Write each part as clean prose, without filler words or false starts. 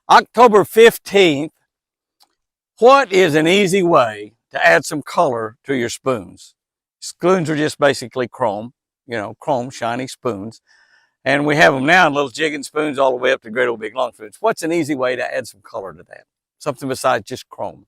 October 15th, what is an easy way to add some color to your spoons? Spoons are just basically chrome, chrome, shiny spoons. And we have them now in little jigging spoons all the way up to great old big long spoons. What's an easy way to add some color to that? Something besides just chrome.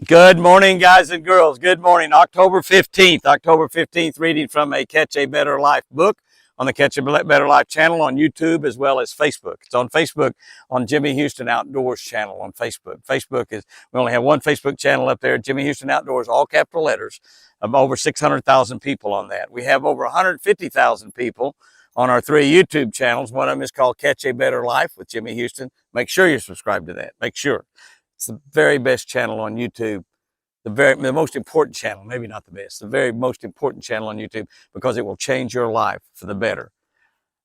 Good morning, guys and girls. Good morning. October 15th, reading from a Catch a Better Life book on the Catch a Better Life channel on YouTube as well as Facebook. It's on Facebook on Jimmy Houston Outdoors channel on Facebook. We only have one Facebook channel up there, Jimmy Houston Outdoors, all capital letters, of over 600,000 people on that. We have over 150,000 people on our three YouTube channels. One of them is called Catch a Better Life with Jimmy Houston. Make sure you subscribe to that. Make sure. It's the very best channel on YouTube, the most important channel, maybe not the best, the very most important channel on YouTube because it will change your life for the better.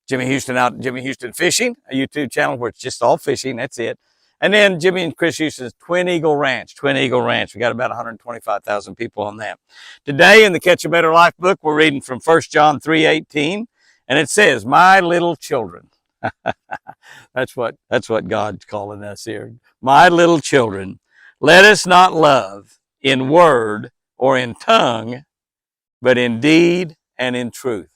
Jimmy Houston Fishing, a YouTube channel where it's just all fishing, that's it. And then Jimmy and Chris Houston's Twin Eagle Ranch. We got about 125,000 people on that. Today in the Catch a Better Life book, we're reading from 1 John 3:18, and it says, "My little children." That's what God's calling us here. "My little children, let us not love in word or in tongue, but in deed and in truth."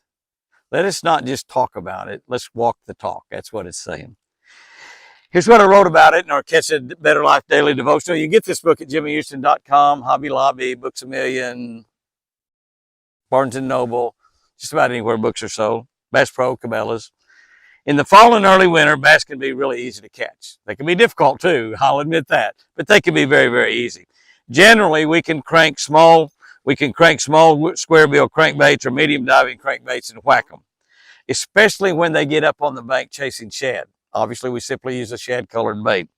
Let us not just talk about it. Let's walk the talk. That's what it's saying. Here's what I wrote about it in our Catch a Better Life Daily Devotional. You get this book at jimmyhouston.com, Hobby Lobby, Books A Million, Barnes & Noble, just about anywhere books are sold, Bass Pro, Cabela's. In the fall and early winter, bass can be really easy to catch. They can be difficult too, I'll admit that, but they can be very, very easy. Generally, we can crank small square bill crankbaits or medium diving crankbaits and whack them, especially when they get up on the bank chasing shad. Obviously, we simply use a shad-colored bait.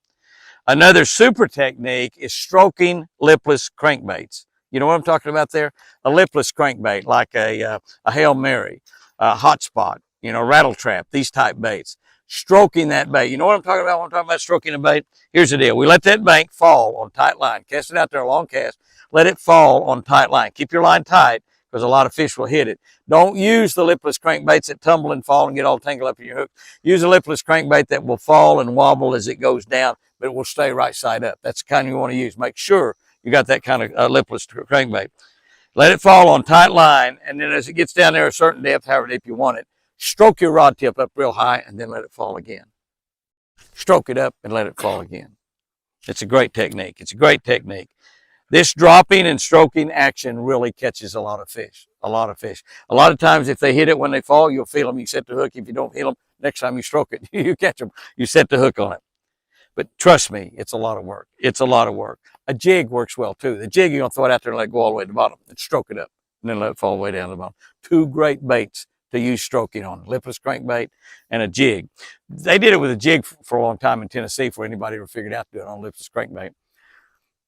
Another super technique is stroking lipless crankbaits. You know what I'm talking about there? A lipless crankbait, like a Hail Mary, a hot spot, rattle trap, these type baits. Stroking that bait. You know what I'm talking about when I'm talking about stroking a bait? Here's the deal. We let that bank fall on tight line. Cast it out there a long cast. Let it fall on tight line. Keep your line tight because a lot of fish will hit it. Don't use the lipless crankbaits that tumble and fall and get all tangled up in your hook. Use a lipless crankbait that will fall and wobble as it goes down, but it will stay right side up. That's the kind you want to use. Make sure you got that kind of lipless crankbait. Let it fall on tight line, and then as it gets down there a certain depth, however deep you want it, stroke your rod tip up real high and then let it fall again. Stroke it up and let it fall again. It's a great technique. This dropping and stroking action really catches a lot of fish. A lot of times if they hit it when they fall, you'll feel them. You set the hook. If you don't hit them, next time you stroke it, you catch them. You set the hook on it. But trust me, it's a lot of work. A jig works well too. The jig, you're going to throw it out there and let it go all the way to the bottom and stroke it up and then let it fall all the way down to the bottom. Two great baits to use stroking on, lipless crankbait and a jig. They did it with a jig for a long time in Tennessee before anybody ever figured out to do it on lipless crankbait.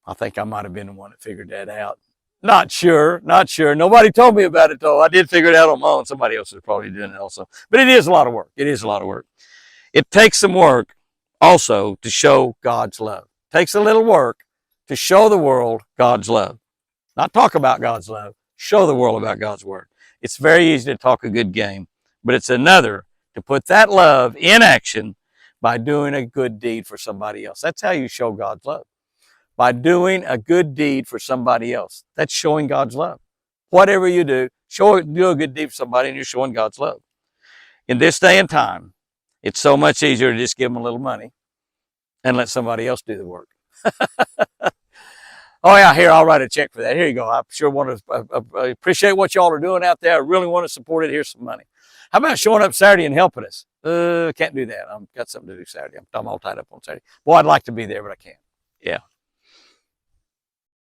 I think I might have been the one that figured that out. Not sure. Nobody told me about it though. I did figure it out on my own. Somebody else is probably doing it also. But it is a lot of work. It takes some work also to show God's love. It takes a little work to show the world God's love. Not talk about God's love. Show the world about God's word. It's very easy to talk a good game, but it's another to put that love in action by doing a good deed for somebody else. That's how you show God's love. By doing a good deed for somebody else. That's showing God's love. Whatever you do, do a good deed for somebody and you're showing God's love. In this day and time, it's so much easier to just give them a little money and let somebody else do the work. Oh yeah, here, I'll write a check for that. Here you go. I sure want to appreciate what y'all are doing out there. I really want to support it. Here's some money. How about showing up Saturday and helping us? Can't do that. I've got something to do Saturday. I'm all tied up on Saturday. Boy, I'd like to be there, but I can't.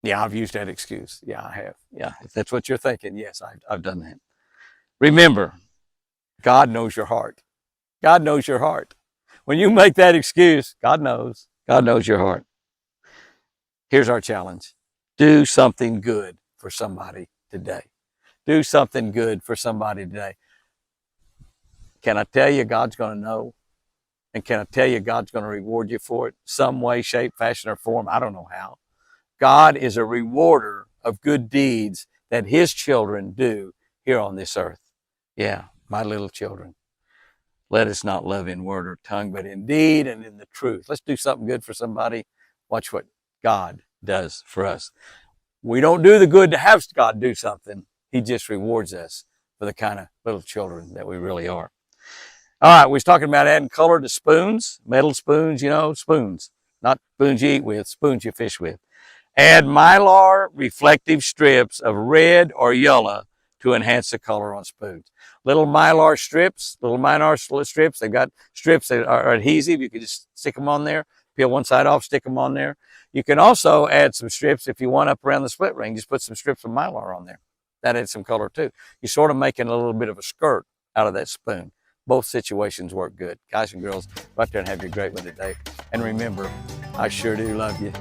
Yeah, I've used that excuse. Yeah, I have. Yeah, if that's what you're thinking, yes, I've done that. Remember, God knows your heart. God knows your heart. When you make that excuse, God knows your heart. Here's our challenge. Do something good for somebody today. Do something good for somebody today. Can I tell you God's going to know? And can I tell you God's going to reward you for it? Some way, shape, fashion, or form. I don't know how. God is a rewarder of good deeds that his children do here on this earth. Yeah, my little children. Let us not love in word or tongue, but in deed and in the truth. Let's do something good for somebody. Watch what God does for us. We don't do the good to have God do something. He just rewards us for the kind of little children that we really are. All right, we was talking about adding color to spoons, metal spoons, spoons. Not spoons you eat with, spoons you fish with. Add mylar reflective strips of red or yellow to enhance the color on spoons. Little mylar strips, they've got strips that are adhesive. You can just stick them on there, peel one side off, stick them on there. You can also add some strips if you want up around the split ring. Just put some strips of mylar on there. That adds some color too. You're sort of making a little bit of a skirt out of that spoon. Both situations work good. Guys and girls, go out there and have your great one today. And remember, I sure do love you.